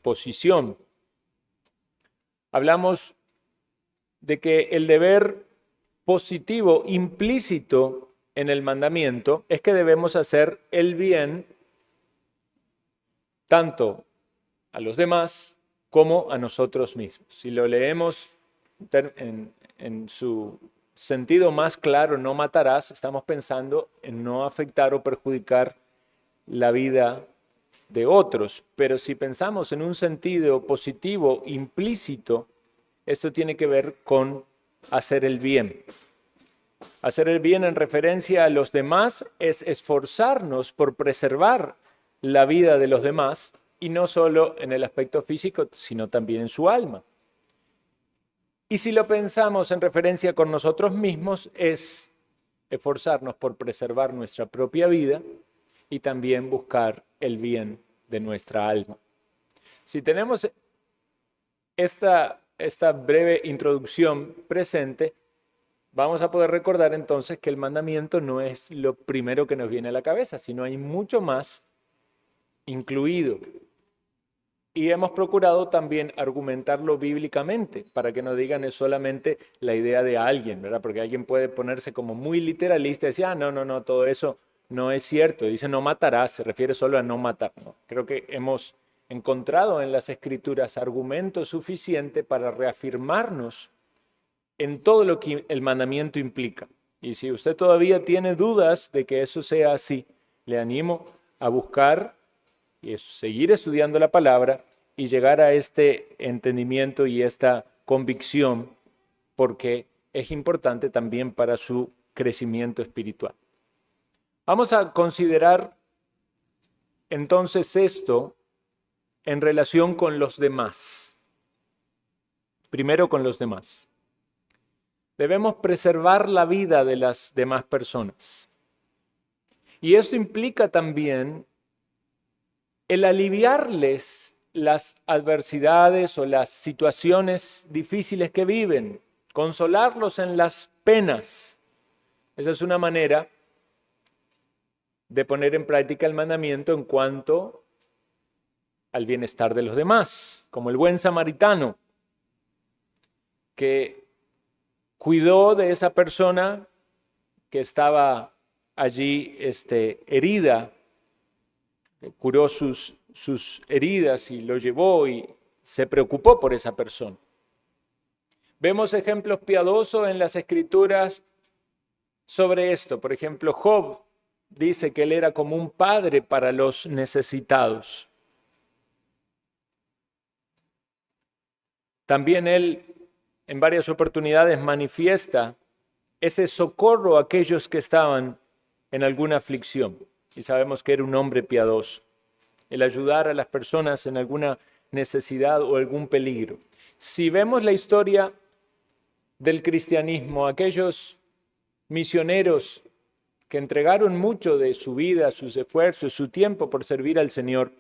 posición. Hablamos de que el deber positivo implícito en el mandamiento es que debemos hacer el bien tanto a los demás como a nosotros mismos. Si lo leemos en su sentido más claro, no matarás, estamos pensando en no afectar o perjudicar la vida de otros. Pero si pensamos en un sentido positivo implícito, esto tiene que ver con hacer el bien. Hacer el bien en referencia a los demás es esforzarnos por preservar la vida de los demás, y no solo en el aspecto físico, sino también en su alma. Y si lo pensamos en referencia con nosotros mismos, es esforzarnos por preservar nuestra propia vida y también buscar el bien de nuestra alma. Si tenemos esta breve introducción presente, vamos a poder recordar entonces que el mandamiento no es lo primero que nos viene a la cabeza, sino hay mucho más incluido. Y hemos procurado también argumentarlo bíblicamente, para que no digan es solamente la idea de alguien, ¿verdad? Porque alguien puede ponerse como muy literalista y decir, no, todo eso no es cierto. Dice no matarás, se refiere solo a no matar. No, creo que hemos encontrado en las Escrituras argumentos suficientes para reafirmarnos en todo lo que el mandamiento implica. Y si usted todavía tiene dudas de que eso sea así, le animo a buscar y seguir estudiando la palabra y llegar a este entendimiento y esta convicción, porque es importante también para su crecimiento espiritual. Vamos a considerar entonces esto en relación con los demás. Primero con los demás. Debemos preservar la vida de las demás personas. Y esto implica también el aliviarles las adversidades o las situaciones difíciles que viven, consolarlos en las penas. Esa es una manera de poner en práctica el mandamiento en cuanto al bienestar de los demás, como el buen samaritano que cuidó de esa persona que estaba allí herida, curó sus heridas y lo llevó y se preocupó por esa persona. Vemos ejemplos piadosos en las Escrituras sobre esto. Por ejemplo, Job dice que él era como un padre para los necesitados. También él en varias oportunidades manifiesta ese socorro a aquellos que estaban en alguna aflicción. Y sabemos que era un hombre piadoso. El ayudar a las personas en alguna necesidad o algún peligro. Si vemos la historia del cristianismo, aquellos misioneros que entregaron mucho de su vida, sus esfuerzos, su tiempo por servir al Señor,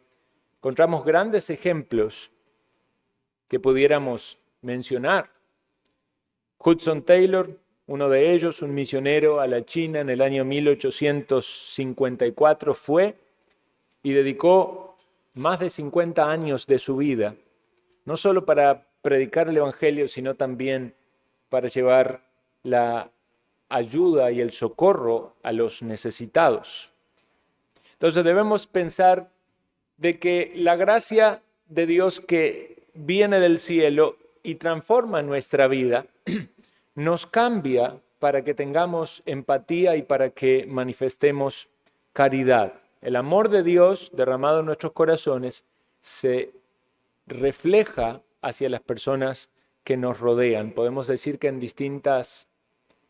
encontramos grandes ejemplos que pudiéramos mencionar. Hudson Taylor, uno de ellos, un misionero a la China en el año 1854, fue y dedicó más de 50 años de su vida, no solo para predicar el Evangelio, sino también para llevar la ayuda y el socorro a los necesitados. Entonces debemos pensar de que la gracia de Dios que viene del cielo y transforma nuestra vida, nos cambia para que tengamos empatía y para que manifestemos caridad. El amor de Dios derramado en nuestros corazones se refleja hacia las personas que nos rodean. Podemos decir que en distintas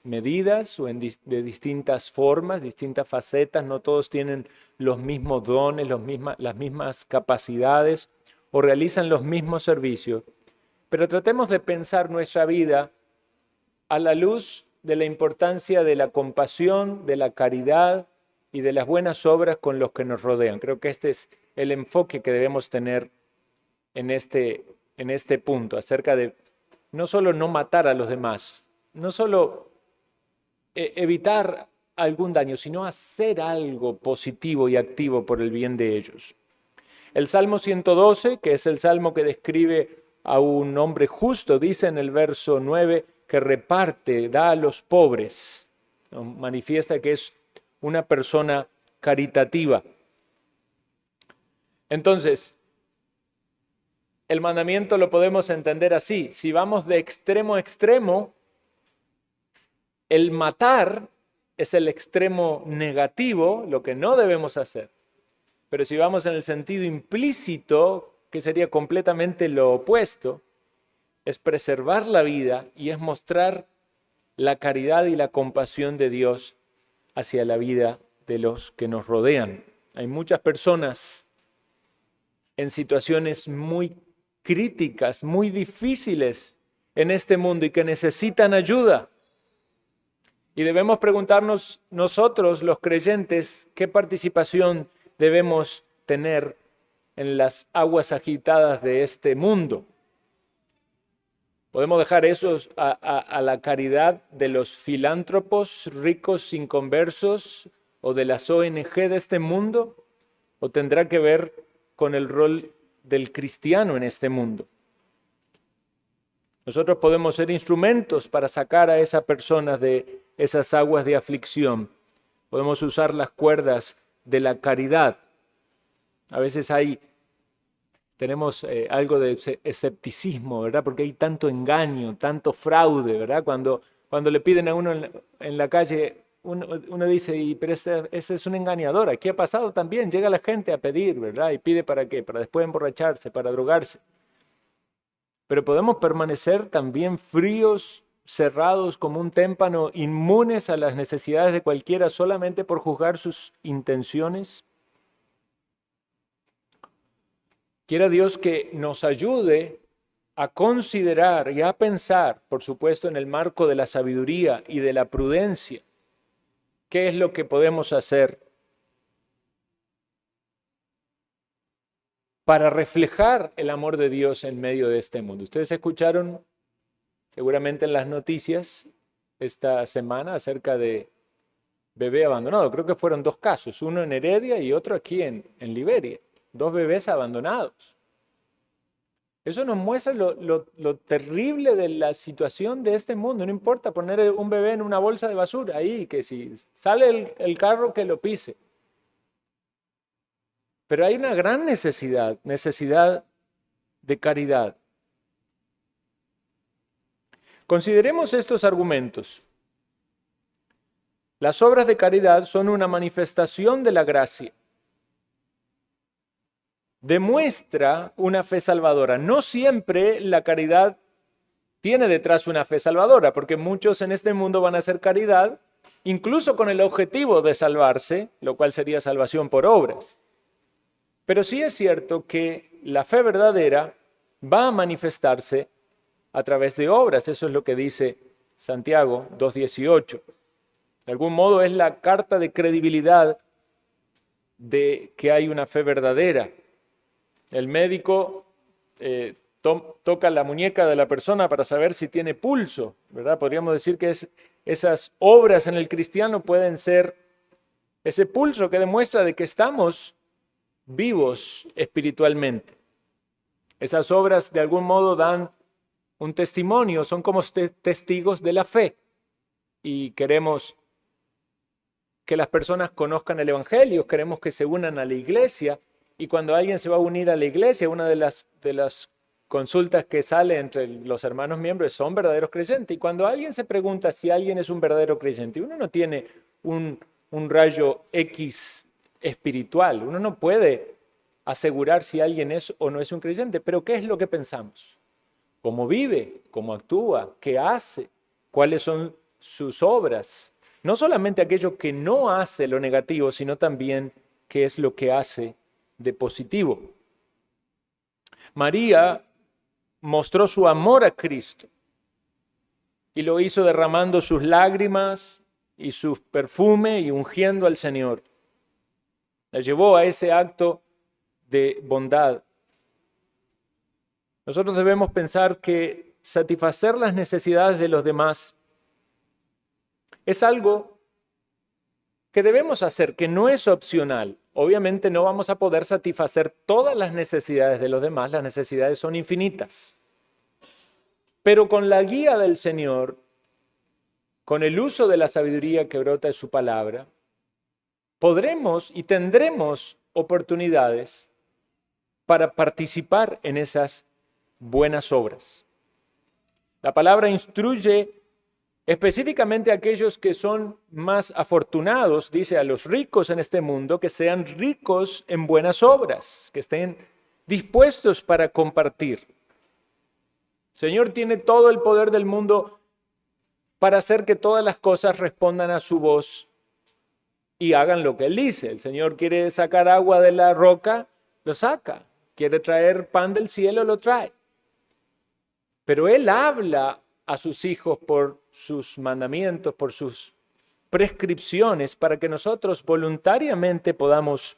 medidas o de distintas formas, distintas facetas, no todos tienen los mismos dones, las mismas capacidades o realizan los mismos servicios. Pero tratemos de pensar nuestra vida a la luz de la importancia de la compasión, de la caridad y de las buenas obras con los que nos rodean. Creo que este es el enfoque que debemos tener en este punto, acerca de no solo no matar a los demás, no solo evitar algún daño, sino hacer algo positivo y activo por el bien de ellos. El Salmo 112, que es el salmo que describe a un hombre justo, dice en el verso 9 que reparte, da a los pobres. Manifiesta que es una persona caritativa. Entonces, el mandamiento lo podemos entender así. Si vamos de extremo a extremo, el matar es el extremo negativo, lo que no debemos hacer. Pero si vamos en el sentido implícito, que sería completamente lo opuesto, es preservar la vida y es mostrar la caridad y la compasión de Dios hacia la vida de los que nos rodean. Hay muchas personas en situaciones muy críticas, muy difíciles en este mundo y que necesitan ayuda. Y debemos preguntarnos nosotros, los creyentes, qué participación debemos tener en las aguas agitadas de este mundo. ¿Podemos dejar eso a la caridad de los filántropos ricos inconversos o de las ONG de este mundo? ¿O tendrá que ver con el rol del cristiano en este mundo? Nosotros podemos ser instrumentos para sacar a esa persona de esas aguas de aflicción. Podemos usar las cuerdas de la caridad. A veces tenemos algo de escepticismo, ¿verdad? Porque hay tanto engaño, tanto fraude, ¿verdad? Cuando le piden a uno en la calle, uno dice, pero ese es un engañador. Aquí ha pasado también, llega la gente a pedir, ¿verdad? Y pide ¿para qué? Para después emborracharse, para drogarse. Pero podemos permanecer también fríos, cerrados como un témpano, inmunes a las necesidades de cualquiera solamente por juzgar sus intenciones. Quiera Dios que nos ayude a considerar y a pensar, por supuesto, en el marco de la sabiduría y de la prudencia, qué es lo que podemos hacer para reflejar el amor de Dios en medio de este mundo. Ustedes escucharon seguramente en las noticias esta semana acerca de bebé abandonado. Creo que fueron 2 casos, uno en Heredia y otro aquí en Liberia. 2 bebés abandonados. Eso nos muestra lo terrible de la situación de este mundo. No importa poner un bebé en una bolsa de basura ahí, que si sale el carro que lo pise. Pero hay una gran necesidad de caridad. Consideremos estos argumentos. Las obras de caridad son una manifestación de la gracia. Demuestra una fe salvadora. No siempre la caridad tiene detrás una fe salvadora, porque muchos en este mundo van a hacer caridad, incluso con el objetivo de salvarse, lo cual sería salvación por obras. Pero sí es cierto que la fe verdadera va a manifestarse a través de obras. Eso es lo que dice Santiago 2:18. De algún modo es la carta de credibilidad de que hay una fe verdadera. El médico toca la muñeca de la persona para saber si tiene pulso, ¿verdad? Podríamos decir que esas obras en el cristiano pueden ser ese pulso que demuestra de que estamos vivos espiritualmente. Esas obras de algún modo dan un testimonio, son como testigos de la fe. Y queremos que las personas conozcan el Evangelio, queremos que se unan a la iglesia. Y cuando alguien se va a unir a la iglesia, una de las consultas que sale entre los hermanos miembros son verdaderos creyentes. Y cuando alguien se pregunta si alguien es un verdadero creyente, uno no tiene un rayo X espiritual. Uno no puede asegurar si alguien es o no es un creyente, pero ¿qué es lo que pensamos? ¿Cómo vive? ¿Cómo actúa? ¿Qué hace? ¿Cuáles son sus obras? No solamente aquello que no hace lo negativo, sino también qué es lo que hace de positivo. María mostró su amor a Cristo y lo hizo derramando sus lágrimas y su perfume y ungiendo al Señor. La llevó a ese acto de bondad. Nosotros debemos pensar que satisfacer las necesidades de los demás es algo que debemos hacer, que no es opcional. obviamente no vamos a poder satisfacer todas las necesidades de los demás, las necesidades son infinitas. Pero con la guía del Señor, con el uso de la sabiduría que brota de su palabra, podremos y tendremos oportunidades para participar en esas buenas obras. La palabra instruye específicamente a aquellos que son más afortunados, dice a los ricos en este mundo, que sean ricos en buenas obras, que estén dispuestos para compartir. El Señor tiene todo el poder del mundo para hacer que todas las cosas respondan a su voz y hagan lo que Él dice. El Señor quiere sacar agua de la roca, lo saca. Quiere traer pan del cielo, lo trae. Pero Él habla a sus hijos por sus mandamientos, por sus prescripciones, para que nosotros voluntariamente podamos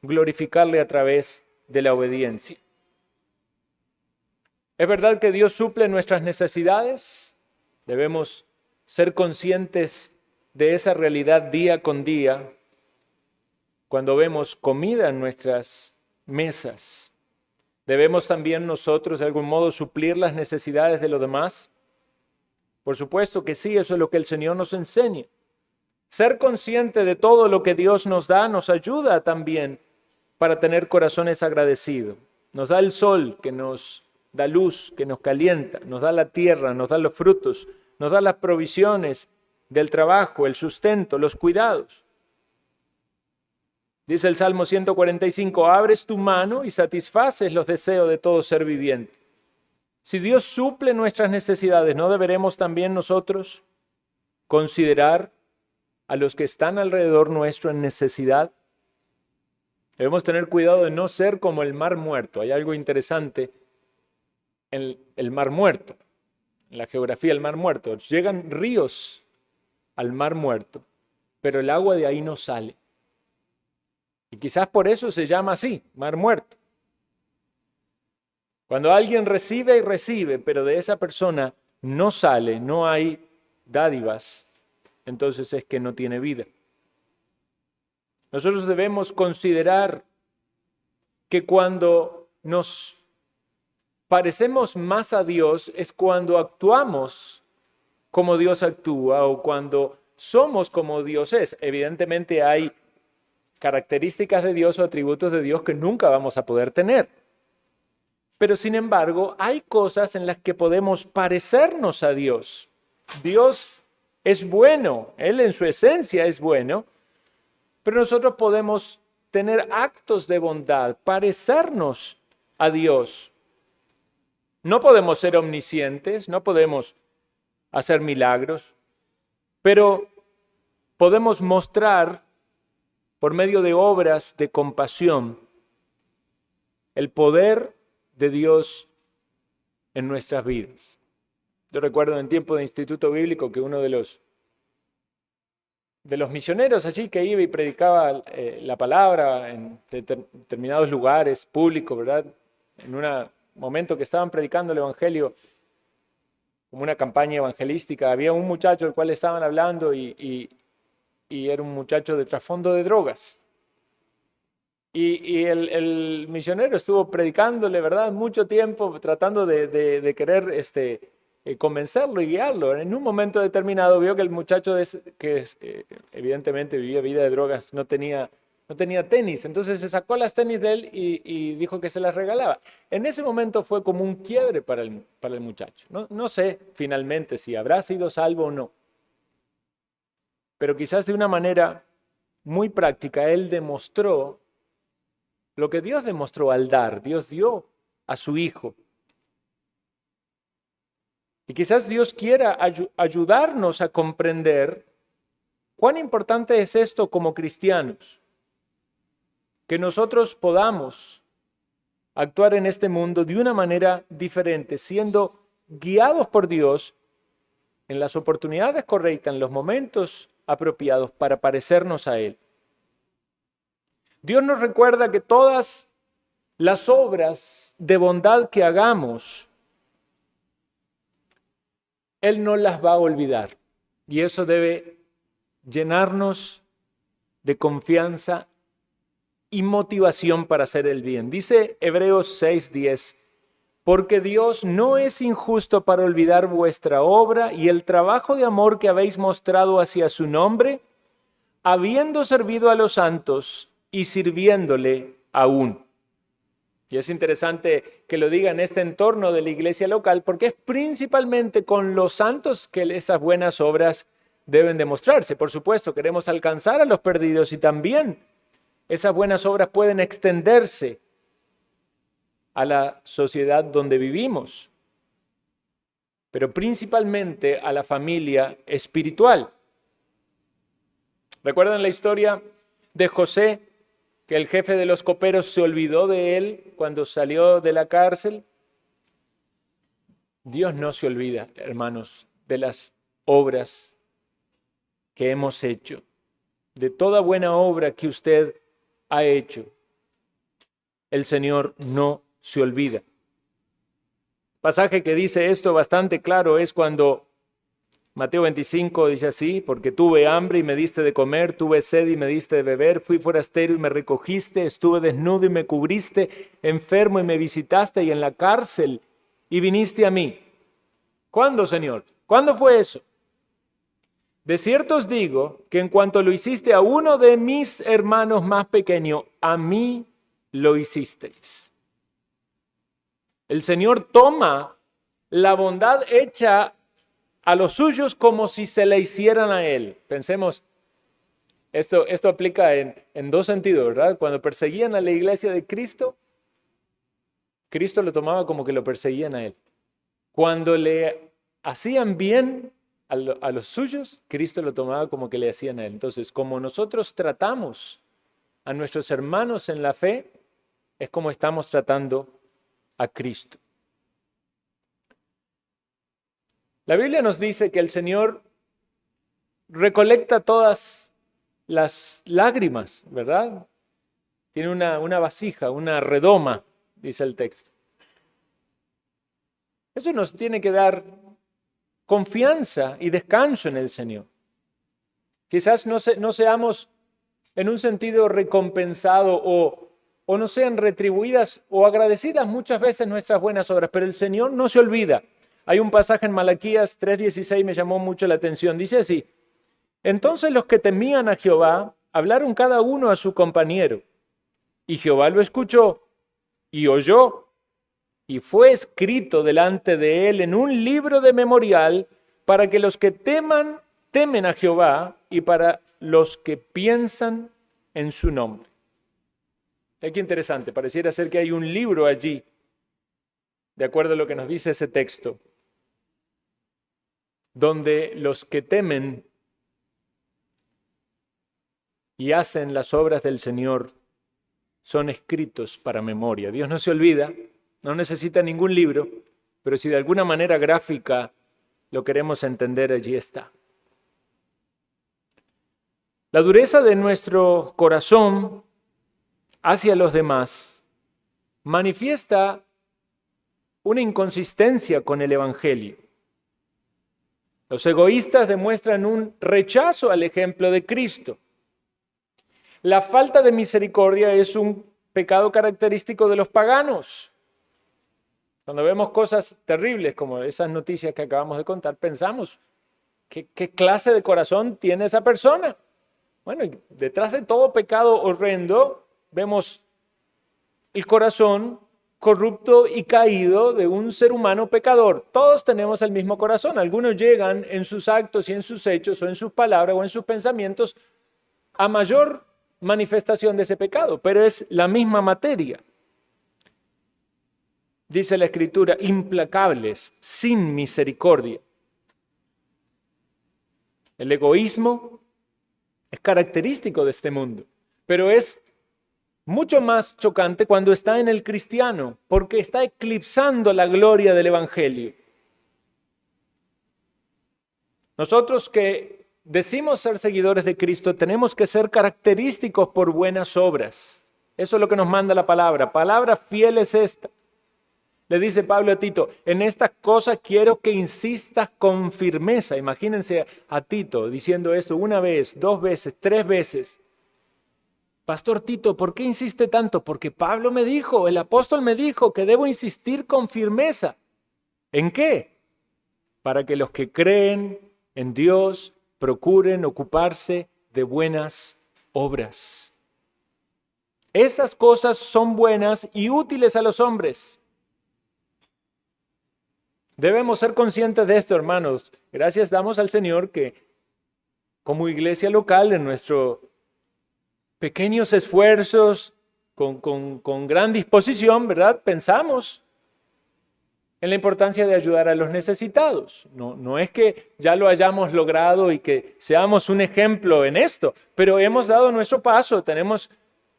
glorificarle a través de la obediencia. Es verdad que Dios suple nuestras necesidades. Debemos ser conscientes de esa realidad día con día cuando vemos comida en nuestras mesas. ¿Debemos también nosotros de algún modo suplir las necesidades de los demás? Por supuesto que sí, eso es lo que el Señor nos enseña. Ser consciente de todo lo que Dios nos da nos ayuda también para tener corazones agradecidos. Nos da el sol que nos da luz, que nos calienta, nos da la tierra, nos da los frutos, nos da las provisiones del trabajo, el sustento, los cuidados. Dice el Salmo 145, abres tu mano y satisfaces los deseos de todo ser viviente. Si Dios suple nuestras necesidades, ¿no deberemos también nosotros considerar a los que están alrededor nuestro en necesidad? Debemos tener cuidado de no ser como el mar muerto. Hay algo interesante en el mar muerto, en la geografía del mar muerto. Llegan ríos al mar muerto, pero el agua de ahí no sale. Y quizás por eso se llama así, mar muerto. Cuando alguien recibe y recibe, pero de esa persona no sale, no hay dádivas, entonces es que no tiene vida. Nosotros debemos considerar que cuando nos parecemos más a Dios es cuando actuamos como Dios actúa o cuando somos como Dios es. Evidentemente hay características de Dios o atributos de Dios que nunca vamos a poder tener. Pero sin embargo, hay cosas en las que podemos parecernos a Dios. Dios es bueno, Él en su esencia es bueno, pero nosotros podemos tener actos de bondad, parecernos a Dios. No podemos ser omniscientes, no podemos hacer milagros, pero podemos mostrar por medio de obras de compasión el poder de Dios en nuestras vidas. Yo recuerdo en tiempo de instituto bíblico que uno de los misioneros allí que iba y predicaba la palabra en determinados lugares públicos, ¿verdad? En un momento que estaban predicando el evangelio, como una campaña evangelística, había un muchacho del cual estaban hablando y era un muchacho de trasfondo de drogas. Y el misionero estuvo predicándole, ¿verdad?, mucho tiempo, tratando de querer convencerlo y guiarlo. En un momento determinado vio que el muchacho, evidentemente vivía vida de drogas, no tenía tenis. Entonces se sacó las tenis de él y dijo que se las regalaba. En ese momento fue como un quiebre para el muchacho. No sé finalmente si habrá sido salvo o no. Pero quizás de una manera muy práctica, él demostró lo que Dios demostró al dar. Dios dio a su Hijo. Y quizás Dios quiera ayudarnos a comprender cuán importante es esto como cristianos. Que nosotros podamos actuar en este mundo de una manera diferente, siendo guiados por Dios en las oportunidades correctas, en los momentos apropiados para parecernos a Él. Dios nos recuerda que todas las obras de bondad que hagamos, Él no las va a olvidar. Y eso debe llenarnos de confianza y motivación para hacer el bien. Dice Hebreos 6:10, porque Dios no es injusto para olvidar vuestra obra y el trabajo de amor que habéis mostrado hacia su nombre, habiendo servido a los santos y sirviéndole aún. Y es interesante que lo diga en este entorno de la iglesia local, porque es principalmente con los santos que esas buenas obras deben demostrarse. Por supuesto, queremos alcanzar a los perdidos y también esas buenas obras pueden extenderse a la sociedad donde vivimos, pero principalmente a la familia espiritual. ¿Recuerdan la historia de José, que el jefe de los coperos se olvidó de él cuando salió de la cárcel? Dios no se olvida, hermanos, de las obras que hemos hecho, de toda buena obra que usted ha hecho. El Señor no se olvida. Pasaje que dice esto bastante claro es cuando Mateo 25 dice así, porque tuve hambre y me diste de comer, tuve sed y me diste de beber, fui forastero y me recogiste, estuve desnudo y me cubriste, enfermo y me visitaste y en la cárcel y viniste a mí. ¿Cuándo, Señor? ¿Cuándo fue eso? De cierto os digo que en cuanto lo hiciste a uno de mis hermanos más pequeños, a mí lo hicisteis. El Señor toma la bondad hecha a los suyos como si se le hicieran a Él. Pensemos, esto aplica en dos sentidos, ¿verdad? Cuando perseguían a la iglesia de Cristo, Cristo lo tomaba como que lo perseguían a Él. Cuando le hacían bien a los suyos, Cristo lo tomaba como que le hacían a Él. Entonces, como nosotros tratamos a nuestros hermanos en la fe, es como estamos tratando a Cristo. La Biblia nos dice que el Señor recolecta todas las lágrimas, ¿verdad? Tiene una vasija, una redoma, dice el texto. Eso nos tiene que dar confianza y descanso en el Señor. Quizás no seamos en un sentido recompensado o no sean retribuidas o agradecidas muchas veces nuestras buenas obras, pero el Señor no se olvida. Hay un pasaje en Malaquías 3:16 me llamó mucho la atención. Dice así, entonces los que temían a Jehová hablaron cada uno a su compañero, y Jehová lo escuchó y oyó, y fue escrito delante de él en un libro de memorial para que los que temen a Jehová y para los que piensan en su nombre. Qué interesante, pareciera ser que hay un libro allí, de acuerdo a lo que nos dice ese texto, donde los que temen y hacen las obras del Señor son escritos para memoria. Dios no se olvida, no necesita ningún libro, pero si de alguna manera gráfica lo queremos entender, allí está. La dureza de nuestro corazón hacia los demás manifiesta una inconsistencia con el Evangelio. Los egoístas demuestran un rechazo al ejemplo de Cristo. La falta de misericordia es un pecado característico de los paganos. Cuando vemos cosas terribles como esas noticias que acabamos de contar, pensamos, ¿qué clase de corazón tiene esa persona? Bueno, y detrás de todo pecado horrendo, vemos el corazón corrupto y caído de un ser humano pecador. Todos tenemos el mismo corazón. Algunos llegan en sus actos y en sus hechos o en sus palabras o en sus pensamientos a mayor manifestación de ese pecado, pero es la misma materia. Dice la Escritura, implacables, sin misericordia. El egoísmo es característico de este mundo, pero es mucho más chocante cuando está en el cristiano, porque está eclipsando la gloria del Evangelio. Nosotros que decimos ser seguidores de Cristo, tenemos que ser característicos por buenas obras. Eso es lo que nos manda la palabra. Palabra fiel es esta. Le dice Pablo a Tito, en estas cosas quiero que insistas con firmeza. Imagínense a Tito diciendo esto una vez, dos veces, tres veces. Pastor Tito, ¿por qué insiste tanto? Porque Pablo me dijo, el apóstol me dijo que debo insistir con firmeza. ¿En qué? Para que los que creen en Dios procuren ocuparse de buenas obras. Esas cosas son buenas y útiles a los hombres. Debemos ser conscientes de esto, hermanos. Gracias damos al Señor que como iglesia local, en nuestros pequeños esfuerzos, con gran disposición, ¿verdad? Pensamos en la importancia de ayudar a los necesitados. No es que ya lo hayamos logrado y que seamos un ejemplo en esto, pero hemos dado nuestro paso, tenemos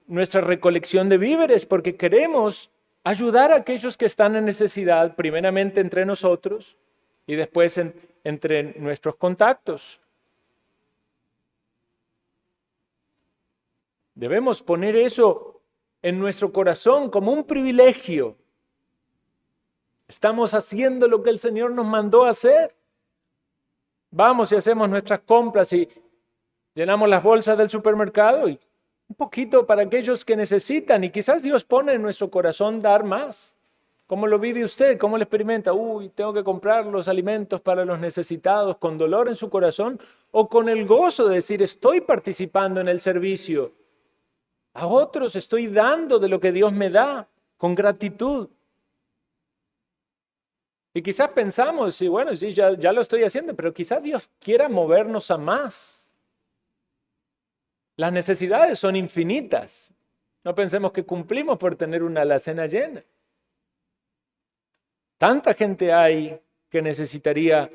nuestra recolección de víveres porque queremos ayudar a aquellos que están en necesidad, primeramente entre nosotros y después entre nuestros contactos. Debemos poner eso en nuestro corazón como un privilegio. Estamos haciendo lo que el Señor nos mandó a hacer. Vamos y hacemos nuestras compras y llenamos las bolsas del supermercado y un poquito para aquellos que necesitan. Y quizás Dios pone en nuestro corazón dar más. ¿Cómo lo vive usted? ¿Cómo lo experimenta? Tengo que comprar los alimentos para los necesitados, con dolor en su corazón o con el gozo de decir, estoy participando en el servicio. A otros estoy dando de lo que Dios me da, con gratitud. Y quizás pensamos, sí, bueno, sí, ya lo estoy haciendo, pero quizás Dios quiera movernos a más. Las necesidades son infinitas. No pensemos que cumplimos por tener una alacena llena. Tanta gente hay que necesitaría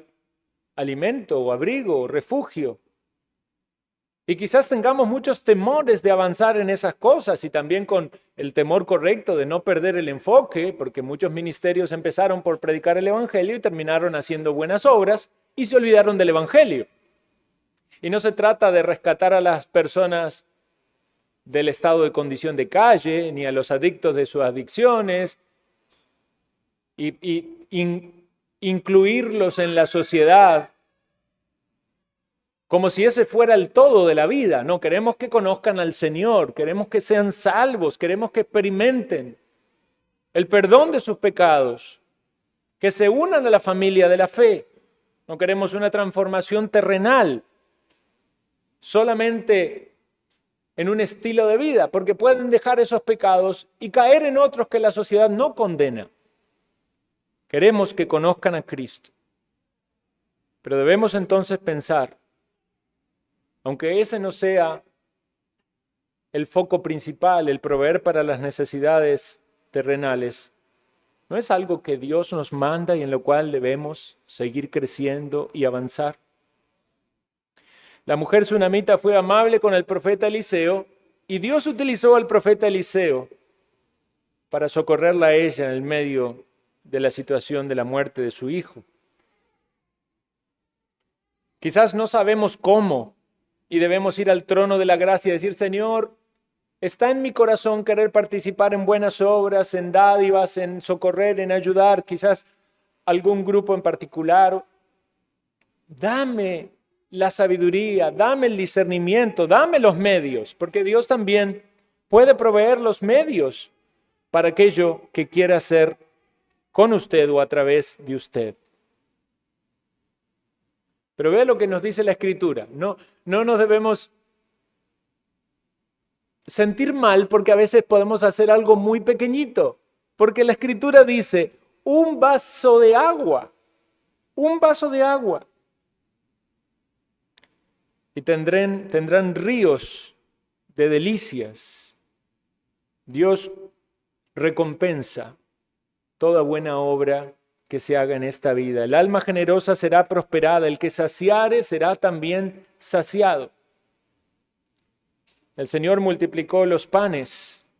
alimento o abrigo o refugio. Y quizás tengamos muchos temores de avanzar en esas cosas y también con el temor correcto de no perder el enfoque, porque muchos ministerios empezaron por predicar el Evangelio y terminaron haciendo buenas obras y se olvidaron del Evangelio. Y no se trata de rescatar a las personas del estado de condición de calle, ni a los adictos de sus adicciones, y incluirlos en la sociedad como si ese fuera el todo de la vida. No, queremos que conozcan al Señor, queremos que sean salvos, queremos que experimenten el perdón de sus pecados, que se unan a la familia de la fe. No queremos una transformación terrenal, solamente en un estilo de vida, porque pueden dejar esos pecados y caer en otros que la sociedad no condena. Queremos que conozcan a Cristo. Pero debemos entonces pensar, aunque ese no sea el foco principal, el proveer para las necesidades terrenales, ¿no es algo que Dios nos manda y en lo cual debemos seguir creciendo y avanzar? La mujer sunamita fue amable con el profeta Eliseo y Dios utilizó al profeta Eliseo para socorrerla a ella en el medio de la situación de la muerte de su hijo. Quizás no sabemos cómo y debemos ir al trono de la gracia y decir, Señor, está en mi corazón querer participar en buenas obras, en dádivas, en socorrer, en ayudar, quizás algún grupo en particular. Dame la sabiduría, dame el discernimiento, dame los medios, porque Dios también puede proveer los medios para aquello que quiera hacer con usted o a través de usted. Pero vea lo que nos dice la Escritura. No nos debemos sentir mal porque a veces podemos hacer algo muy pequeñito. Porque la Escritura dice, un vaso de agua. Y tendrán ríos de delicias. Dios recompensa toda buena obra que se haga en esta vida. El alma generosa será prosperada, el que saciare será también saciado. El Señor multiplicó los panes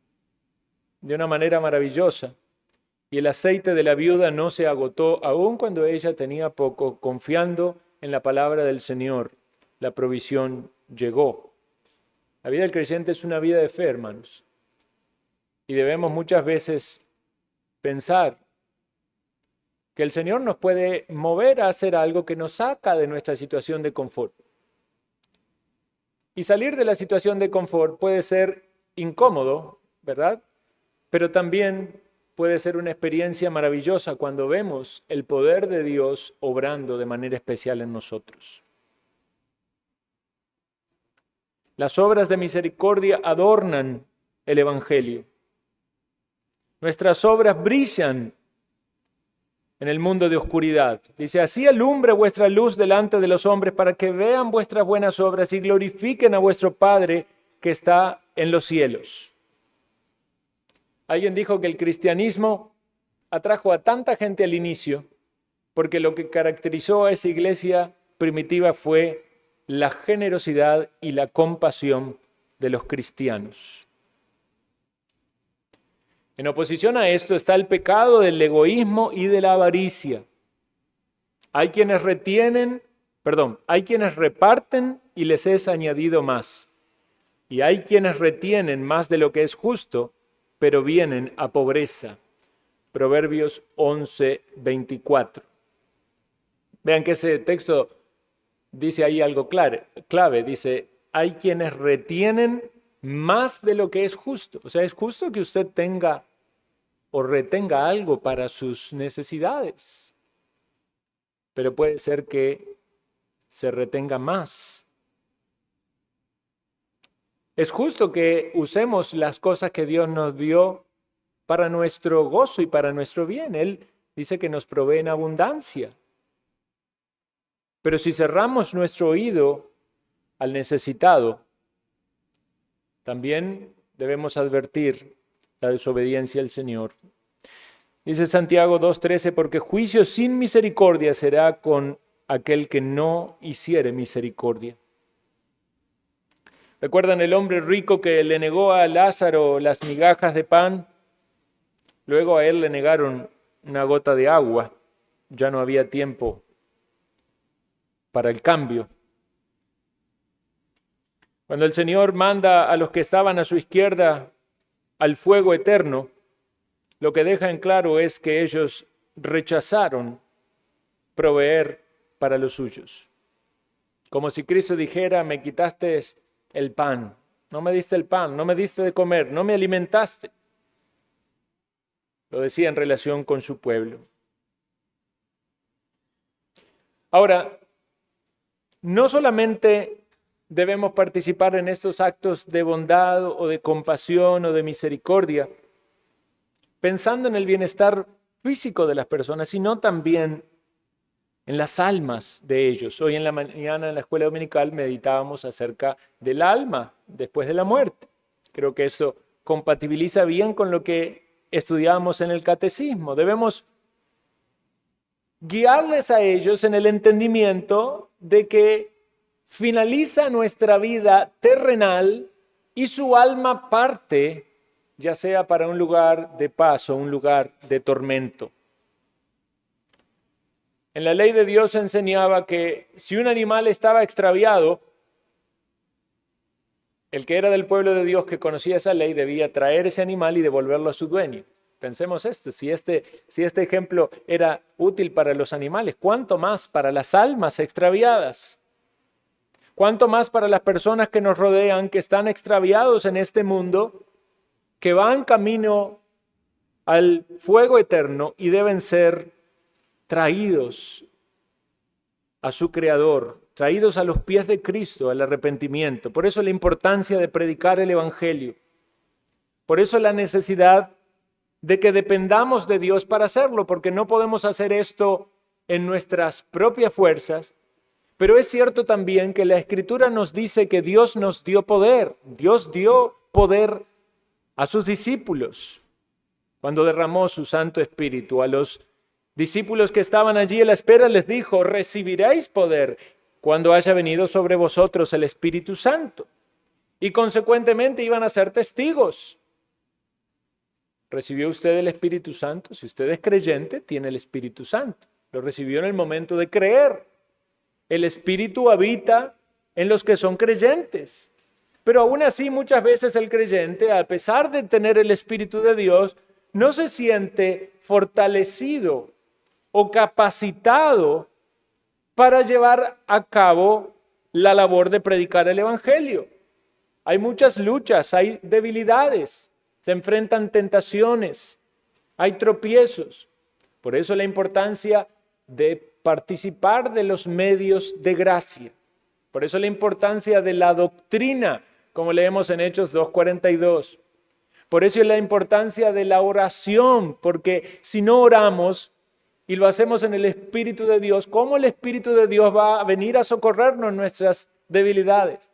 de una manera maravillosa y el aceite de la viuda no se agotó, aun cuando ella tenía poco, confiando en la palabra del Señor. La provisión llegó. La vida del creyente es una vida de fe, hermanos. Y debemos muchas veces pensar que el Señor nos puede mover a hacer algo que nos saca de nuestra situación de confort. Y salir de la situación de confort puede ser incómodo, ¿verdad? Pero también puede ser una experiencia maravillosa cuando vemos el poder de Dios obrando de manera especial en nosotros. Las obras de misericordia adornan el Evangelio. Nuestras obras brillan en el mundo de oscuridad. Dice, así alumbre vuestra luz delante de los hombres para que vean vuestras buenas obras y glorifiquen a vuestro Padre que está en los cielos. Alguien dijo que el cristianismo atrajo a tanta gente al inicio porque lo que caracterizó a esa iglesia primitiva fue la generosidad y la compasión de los cristianos. En oposición a esto está el pecado del egoísmo y de la avaricia. Hay quienes reparten y les es añadido más. Y hay quienes retienen más de lo que es justo, pero vienen a pobreza. Proverbios 11:24. Vean que ese texto dice ahí algo clave. Dice, hay quienes retienen más de lo que es justo. O sea, es justo que usted tenga o retenga algo para sus necesidades. Pero puede ser que se retenga más. Es justo que usemos las cosas que Dios nos dio para nuestro gozo y para nuestro bien. Él dice que nos provee en abundancia. Pero si cerramos nuestro oído al necesitado, también debemos advertir la desobediencia al Señor. Dice Santiago 2:13, porque juicio sin misericordia será con aquel que no hiciere misericordia. ¿Recuerdan el hombre rico que le negó a Lázaro las migajas de pan? Luego a él le negaron una gota de agua. Ya no había tiempo para el cambio. Cuando el Señor manda a los que estaban a su izquierda al fuego eterno, lo que deja en claro es que ellos rechazaron proveer para los suyos. Como si Cristo dijera, me quitaste el pan, no me diste el pan, no me diste de comer, no me alimentaste. Lo decía en relación con su pueblo. Ahora, no solamente debemos participar en estos actos de bondad o de compasión o de misericordia, pensando en el bienestar físico de las personas, sino también en las almas de ellos. Hoy en la mañana en la escuela dominical meditábamos acerca del alma después de la muerte. Creo que eso compatibiliza bien con lo que estudiamos en el catecismo. Debemos guiarles a ellos en el entendimiento de que finaliza nuestra vida terrenal y su alma parte, ya sea para un lugar de paz o un lugar de tormento. En la ley de Dios se enseñaba que si un animal estaba extraviado, el que era del pueblo de Dios que conocía esa ley debía traer ese animal y devolverlo a su dueño. Pensemos esto, si este ejemplo era útil para los animales, ¿cuánto más para las almas extraviadas? ¿Cuánto más para las personas que nos rodean, que están extraviados en este mundo, que van camino al fuego eterno y deben ser traídos a su Creador, traídos a los pies de Cristo, al arrepentimiento? Por eso la importancia de predicar el Evangelio. Por eso la necesidad de que dependamos de Dios para hacerlo, porque no podemos hacer esto en nuestras propias fuerzas. Pero es cierto también que la Escritura nos dice que Dios nos dio poder. Dios dio poder a sus discípulos cuando derramó su Santo Espíritu. A los discípulos que estaban allí a la espera les dijo, recibiréis poder cuando haya venido sobre vosotros el Espíritu Santo. Y consecuentemente iban a ser testigos. ¿Recibió usted el Espíritu Santo? Si usted es creyente, tiene el Espíritu Santo. Lo recibió en el momento de creer. El Espíritu habita en los que son creyentes. Pero aún así, muchas veces el creyente, a pesar de tener el Espíritu de Dios, no se siente fortalecido o capacitado para llevar a cabo la labor de predicar el Evangelio. Hay muchas luchas, hay debilidades, se enfrentan tentaciones, hay tropiezos. Por eso la importancia de participar de los medios de gracia. Por eso la importancia de la doctrina, como leemos en Hechos 2:42. Por eso la importancia de la oración, porque si no oramos y lo hacemos en el Espíritu de Dios, ¿cómo el Espíritu de Dios va a venir a socorrernos en nuestras debilidades?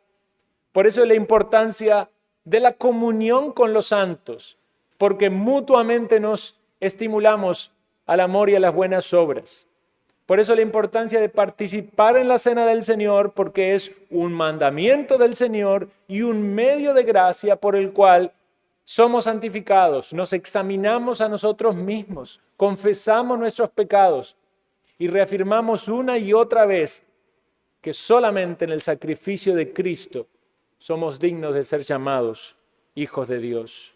Por eso la importancia de la comunión con los santos, porque mutuamente nos estimulamos al amor y a las buenas obras. Por eso la importancia de participar en la cena del Señor, porque es un mandamiento del Señor y un medio de gracia por el cual somos santificados, nos examinamos a nosotros mismos, confesamos nuestros pecados y reafirmamos una y otra vez que solamente en el sacrificio de Cristo somos dignos de ser llamados hijos de Dios.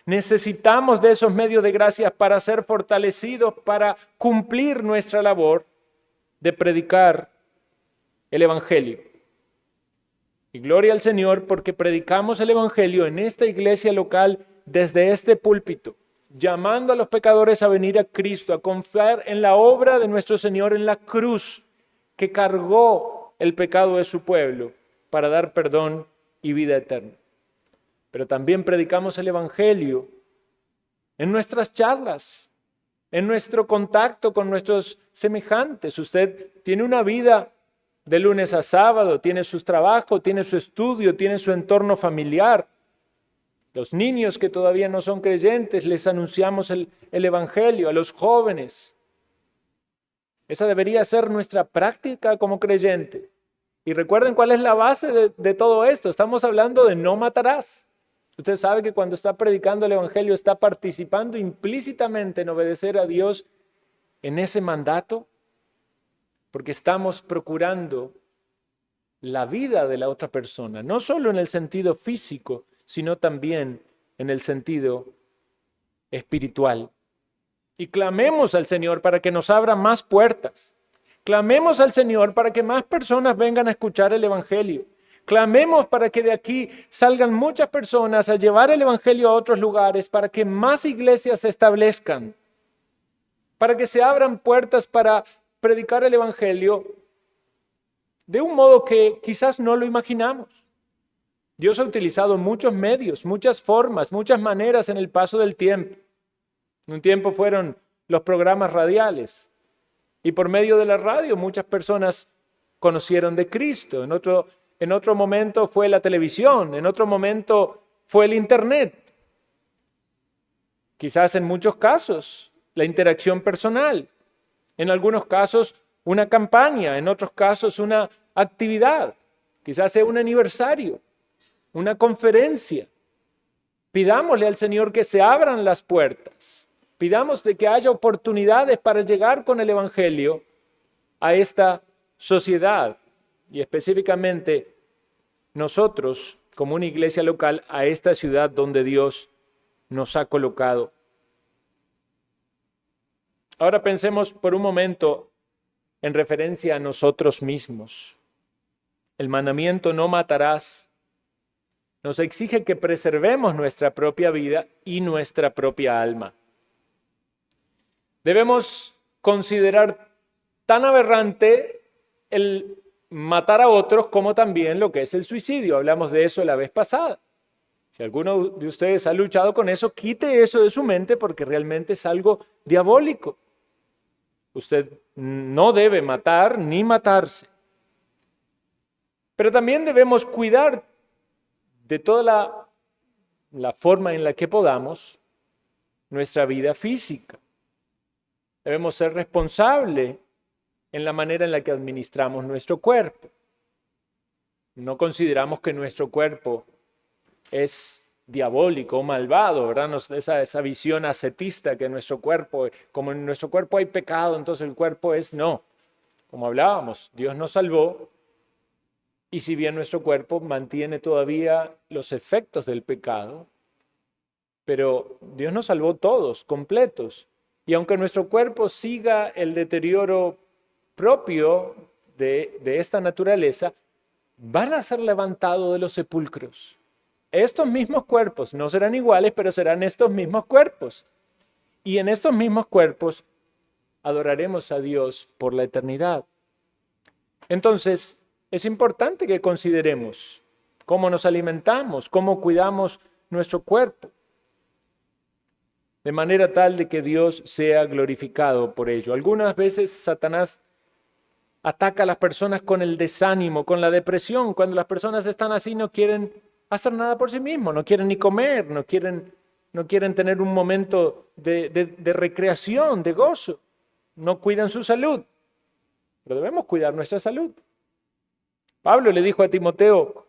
Necesitamos de esos medios de gracia para ser fortalecidos, para cumplir nuestra labor de predicar el Evangelio. Y gloria al Señor porque predicamos el Evangelio en esta iglesia local desde este púlpito, llamando a los pecadores a venir a Cristo, a confiar en la obra de nuestro Señor en la cruz, que cargó el pecado de su pueblo para dar perdón y vida eterna. Pero también predicamos el Evangelio en nuestras charlas, en nuestro contacto con nuestros semejantes. Usted tiene una vida de lunes a sábado, tiene sus trabajos, tiene su estudio, tiene su entorno familiar. Los niños que todavía no son creyentes, les anunciamos el Evangelio. A los jóvenes. Esa debería ser nuestra práctica como creyentes. Y recuerden cuál es la base de todo esto. Estamos hablando de no matarás. Usted sabe que cuando está predicando el Evangelio está participando implícitamente en obedecer a Dios en ese mandato, porque estamos procurando la vida de la otra persona, no solo en el sentido físico, sino también en el sentido espiritual. Y clamemos al Señor para que nos abra más puertas. Clamemos al Señor para que más personas vengan a escuchar el Evangelio. Clamemos para que de aquí salgan muchas personas a llevar el Evangelio a otros lugares, para que más iglesias se establezcan, para que se abran puertas para predicar el Evangelio de un modo que quizás no lo imaginamos. Dios ha utilizado muchos medios, muchas formas, muchas maneras en el paso del tiempo. En un tiempo fueron los programas radiales y por medio de la radio muchas personas conocieron de Cristo. En otro momento fue la televisión, en otro momento fue el Internet. Quizás en muchos casos la interacción personal, en algunos casos una campaña, en otros casos una actividad, quizás sea un aniversario, una conferencia. Pidámosle al Señor que se abran las puertas, pidamos de que haya oportunidades para llegar con el Evangelio a esta sociedad y específicamente nosotros como una iglesia local a esta ciudad donde Dios nos ha colocado. Ahora pensemos por un momento en referencia a nosotros mismos. El mandamiento no matarás nos exige que preservemos nuestra propia vida y nuestra propia alma. Debemos considerar tan aberrante el matar a otros como también lo que es el suicidio. Hablamos de eso la vez pasada. Si alguno de ustedes ha luchado con eso, quite eso de su mente porque realmente es algo diabólico. Usted no debe matar ni matarse. Pero también debemos cuidar de toda la forma en la que podamos nuestra vida física. Debemos ser responsables en la manera en la que administramos nuestro cuerpo. No consideramos que nuestro cuerpo es diabólico o malvado, ¿verdad? Esa visión ascetista que nuestro cuerpo, como en nuestro cuerpo hay pecado, entonces el cuerpo es no. Como hablábamos, Dios nos salvó y si bien nuestro cuerpo mantiene todavía los efectos del pecado, pero Dios nos salvó todos, completos. Y aunque nuestro cuerpo siga el deterioro propio de esta naturaleza, van a ser levantados de los sepulcros. Estos mismos cuerpos no serán iguales, pero serán estos mismos cuerpos. Y en estos mismos cuerpos adoraremos a Dios por la eternidad. Entonces, es importante que consideremos cómo nos alimentamos, cómo cuidamos nuestro cuerpo, de manera tal de que Dios sea glorificado por ello. Algunas veces Satanás ataca a las personas con el desánimo, con la depresión. Cuando las personas están así no quieren hacer nada por sí mismos, no quieren ni comer, no quieren tener un momento de recreación, de gozo. No cuidan su salud, pero debemos cuidar nuestra salud. Pablo le dijo a Timoteo,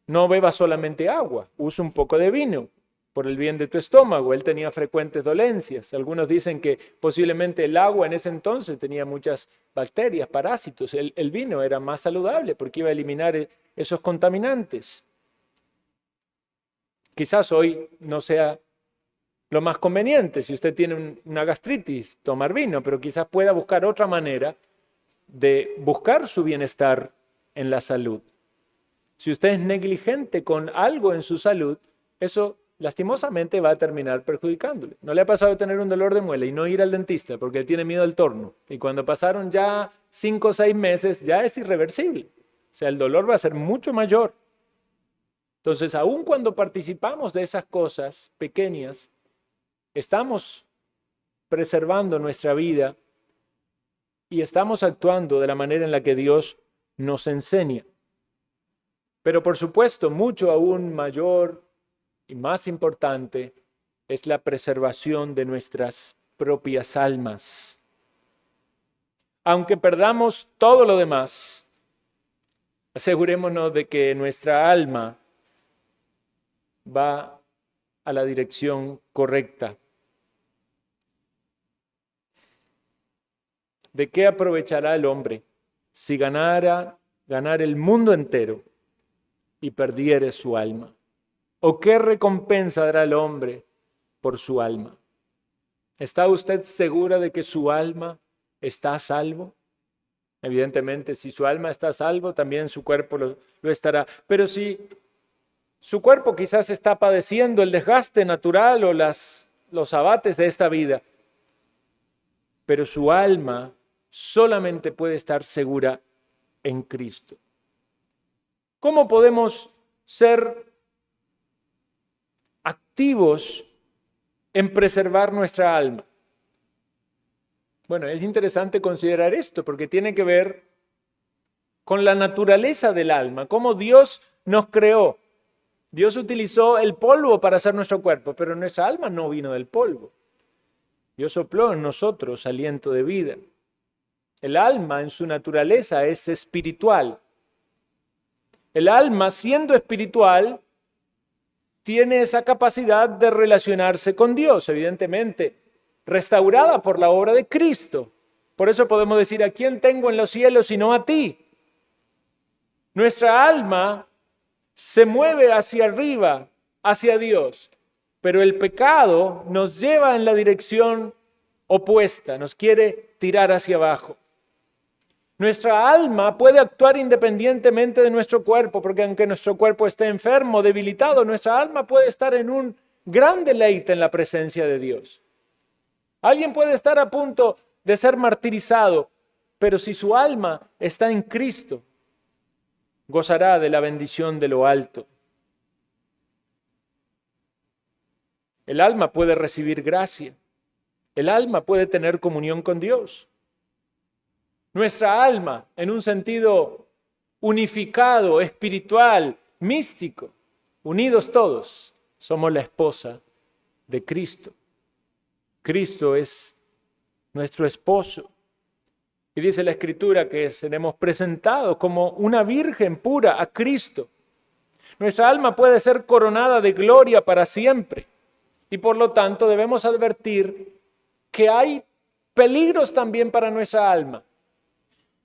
no bebas solamente agua, usa un poco de vino por el bien de tu estómago. Él tenía frecuentes dolencias. Algunos dicen que posiblemente el agua en ese entonces tenía muchas bacterias, parásitos. El vino era más saludable porque iba a eliminar esos contaminantes. Quizás hoy no sea lo más conveniente, si usted tiene una gastritis, tomar vino, pero quizás pueda buscar otra manera de buscar su bienestar en la salud. Si usted es negligente con algo en su salud, eso lastimosamente va a terminar perjudicándole. ¿No le ha pasado de tener un dolor de muela y no ir al dentista porque tiene miedo al torno? Y cuando pasaron ya 5 o 6 meses, ya es irreversible. O sea, el dolor va a ser mucho mayor. Entonces, aun cuando participamos de esas cosas pequeñas, estamos preservando nuestra vida y estamos actuando de la manera en la que Dios nos enseña. Pero por supuesto, mucho aún mayor y más importante es la preservación de nuestras propias almas. Aunque perdamos todo lo demás, asegurémonos de que nuestra alma va a la dirección correcta. ¿De qué aprovechará el hombre si ganara el mundo entero y perdiere su alma? ¿O qué recompensa dará el hombre por su alma? ¿Está usted segura de que su alma está a salvo? Evidentemente, si su alma está a salvo, también su cuerpo lo estará. Pero si su cuerpo quizás está padeciendo el desgaste natural o los abates de esta vida, pero su alma solamente puede estar segura en Cristo. ¿Cómo podemos ser activos en preservar nuestra alma? Bueno, es interesante considerar esto porque tiene que ver con la naturaleza del alma, cómo Dios nos creó. Dios utilizó el polvo para hacer nuestro cuerpo, pero nuestra alma no vino del polvo. Dios sopló en nosotros aliento de vida. El alma en su naturaleza es espiritual. El alma, siendo espiritual, tiene esa capacidad de relacionarse con Dios, evidentemente, restaurada por la obra de Cristo. Por eso podemos decir, ¿a quién tengo en los cielos sino a ti? Nuestra alma se mueve hacia arriba, hacia Dios, pero el pecado nos lleva en la dirección opuesta, nos quiere tirar hacia abajo. Nuestra alma puede actuar independientemente de nuestro cuerpo, porque aunque nuestro cuerpo esté enfermo, debilitado, nuestra alma puede estar en un gran deleite en la presencia de Dios. Alguien puede estar a punto de ser martirizado, pero si su alma está en Cristo, gozará de la bendición de lo alto. El alma puede recibir gracia. El alma puede tener comunión con Dios. Nuestra alma, en un sentido unificado, espiritual, místico, unidos todos, somos la esposa de Cristo. Cristo es nuestro esposo. Y dice la Escritura que seremos presentados como una virgen pura a Cristo. Nuestra alma puede ser coronada de gloria para siempre. Y por lo tanto debemos advertir que hay peligros también para nuestra alma.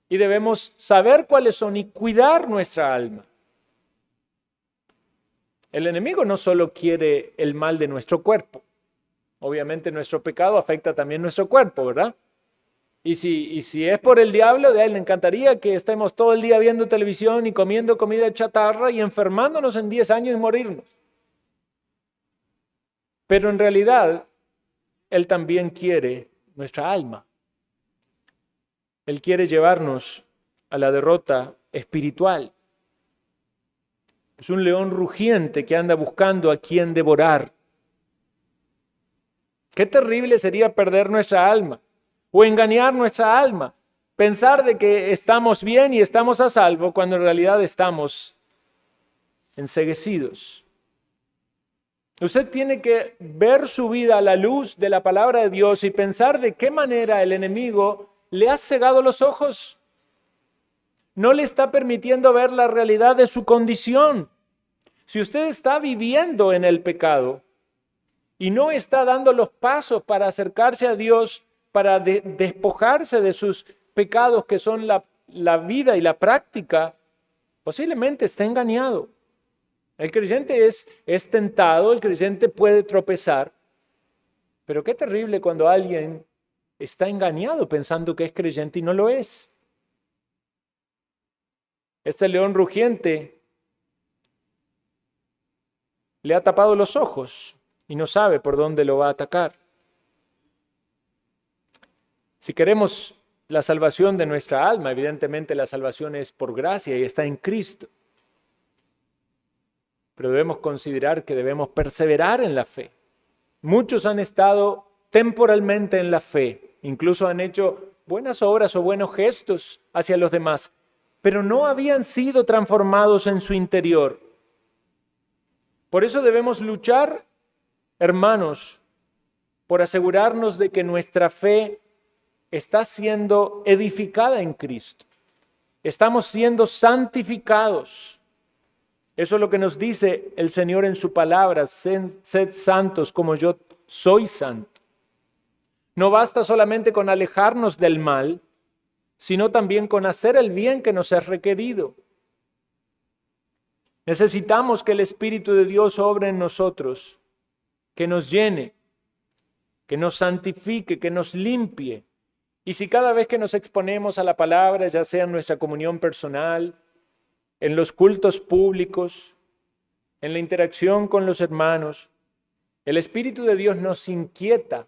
Y debemos saber cuáles son y cuidar nuestra alma. El enemigo no solo quiere el mal de nuestro cuerpo. Obviamente nuestro pecado afecta también nuestro cuerpo, ¿verdad? Y si es por el diablo, a él le encantaría que estemos todo el día viendo televisión y comiendo comida chatarra y enfermándonos en 10 años y morirnos. Pero en realidad, él también quiere nuestra alma. Él quiere llevarnos a la derrota espiritual. Es un león rugiente que anda buscando a quien devorar. Qué terrible sería perder nuestra alma o engañar nuestra alma. Pensar de que estamos bien y estamos a salvo cuando en realidad estamos enceguecidos. Usted tiene que ver su vida a la luz de la palabra de Dios y pensar de qué manera el enemigo le ha cegado los ojos. No le está permitiendo ver la realidad de su condición. Si usted está viviendo en el pecado y no está dando los pasos para acercarse a Dios, para despojarse de sus pecados que son la vida y la práctica, posiblemente esté engañado. El creyente es tentado, el creyente puede tropezar, pero qué terrible cuando alguien está engañado pensando que es creyente y no lo es. Este león rugiente le ha tapado los ojos y no sabe por dónde lo va a atacar. Si queremos la salvación de nuestra alma, evidentemente la salvación es por gracia y está en Cristo. Pero debemos considerar que debemos perseverar en la fe. Muchos han estado temporalmente en la fe, incluso han hecho buenas obras o buenos gestos hacia los demás, pero no habían sido transformados en su interior. Por eso debemos luchar, hermanos, por asegurarnos de que nuestra fe está siendo edificada en Cristo. Estamos siendo santificados. Eso es lo que nos dice el Señor en su palabra: sed santos como yo soy santo. No basta solamente con alejarnos del mal, sino también con hacer el bien que nos es requerido. Necesitamos que el Espíritu de Dios obre en nosotros, que nos llene, que nos santifique, que nos limpie. Y si cada vez que nos exponemos a la palabra, ya sea en nuestra comunión personal, en los cultos públicos, en la interacción con los hermanos, el Espíritu de Dios nos inquieta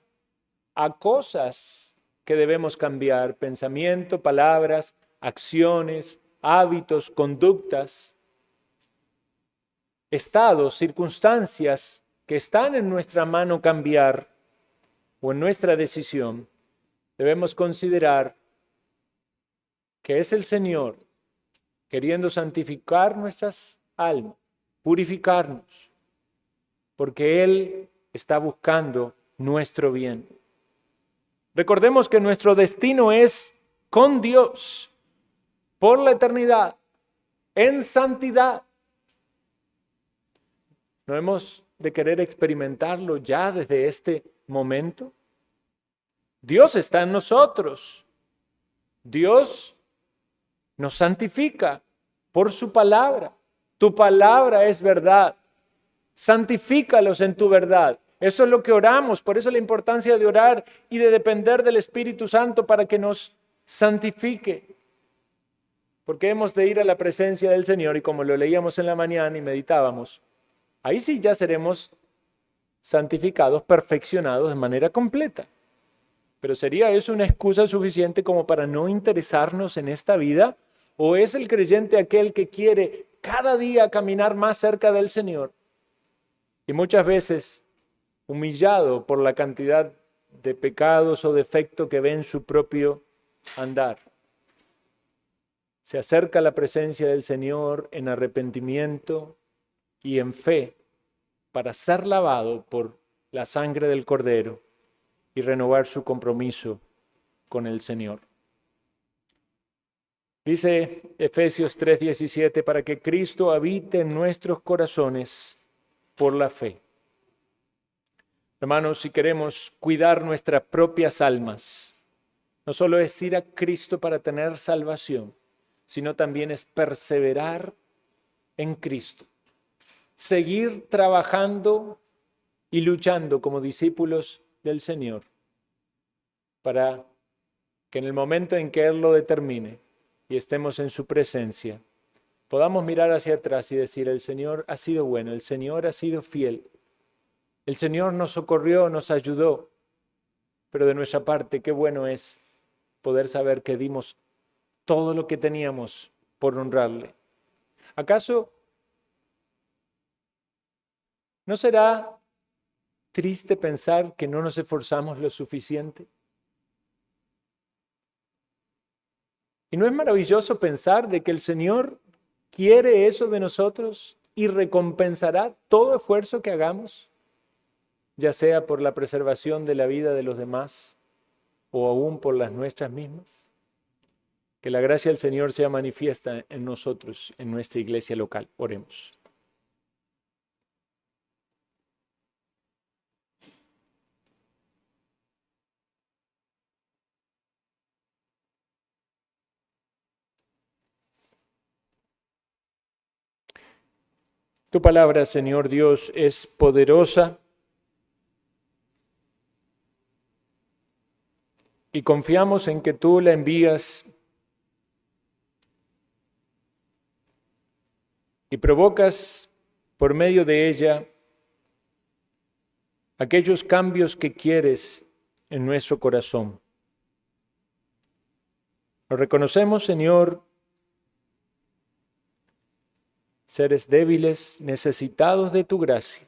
a cosas que debemos cambiar: pensamiento, palabras, acciones, hábitos, conductas, estados, circunstancias que están en nuestra mano cambiar o en nuestra decisión. Debemos considerar que es el Señor queriendo santificar nuestras almas, purificarnos, porque Él está buscando nuestro bien. Recordemos que nuestro destino es con Dios, por la eternidad, en santidad. ¿No hemos de querer experimentarlo ya desde este momento? Dios está en nosotros. Dios nos santifica por su palabra. Tu palabra es verdad. Santifícalos en tu verdad. Eso es lo que oramos. Por eso la importancia de orar y de depender del Espíritu Santo para que nos santifique. Porque hemos de ir a la presencia del Señor, y como lo leíamos en la mañana y meditábamos, ahí sí ya seremos santificados, perfeccionados de manera completa. Pero ¿sería eso una excusa suficiente como para no interesarnos en esta vida? ¿O es el creyente aquel que quiere cada día caminar más cerca del Señor? Y muchas veces, humillado por la cantidad de pecados o defectos que ve en su propio andar, se acerca a la presencia del Señor en arrepentimiento y en fe para ser lavado por la sangre del Cordero y renovar su compromiso con el Señor. Dice Efesios 3:17, para que Cristo habite en nuestros corazones por la fe. Hermanos, si queremos cuidar nuestras propias almas, no solo es ir a Cristo para tener salvación, sino también es perseverar en Cristo. Seguir trabajando y luchando como discípulos del Señor para que en el momento en que Él lo determine y estemos en su presencia, podamos mirar hacia atrás y decir, el Señor ha sido bueno, el Señor ha sido fiel, el Señor nos socorrió, nos ayudó, pero de nuestra parte, qué bueno es poder saber que dimos todo lo que teníamos por honrarle. ¿Acaso no será triste pensar que no nos esforzamos lo suficiente? ¿Y no es maravilloso pensar de que el Señor quiere eso de nosotros y recompensará todo esfuerzo que hagamos, ya sea por la preservación de la vida de los demás o aún por las nuestras mismas? Que la gracia del Señor sea manifiesta en nosotros, en nuestra iglesia local. Oremos. Tu palabra, Señor Dios, es poderosa y confiamos en que tú la envías y provocas por medio de ella aquellos cambios que quieres en nuestro corazón. Lo reconocemos, Señor, seres débiles, necesitados de tu gracia,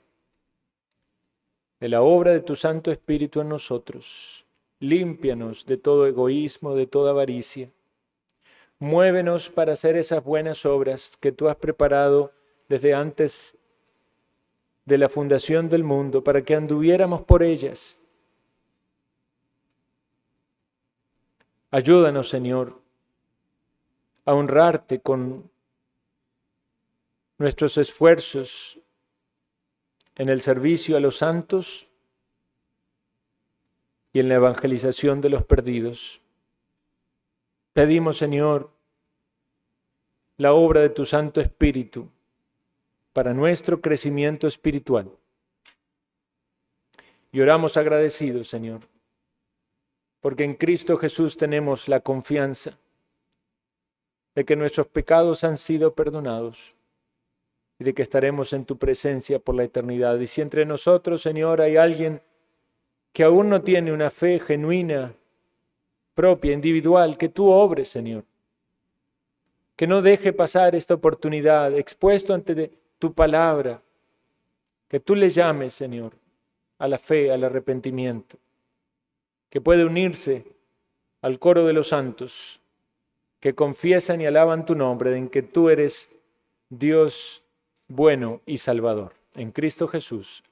de la obra de tu Santo Espíritu en nosotros. Límpianos de todo egoísmo, de toda avaricia. Muévenos para hacer esas buenas obras que tú has preparado desde antes de la fundación del mundo, para que anduviéramos por ellas. Ayúdanos, Señor, a honrarte con nuestros esfuerzos en el servicio a los santos y en la evangelización de los perdidos. Pedimos, Señor, la obra de tu Santo Espíritu para nuestro crecimiento espiritual. Y oramos agradecidos, Señor, porque en Cristo Jesús tenemos la confianza de que nuestros pecados han sido perdonados y de que estaremos en tu presencia por la eternidad. Y si entre nosotros, Señor, hay alguien que aún no tiene una fe genuina, propia, individual, que tú obres, Señor. Que no deje pasar esta oportunidad, expuesto ante tu palabra, que tú le llames, Señor, a la fe, al arrepentimiento, que puede unirse al coro de los santos, que confiesan y alaban tu nombre, en que tú eres Dios bueno y Salvador. En Cristo Jesús.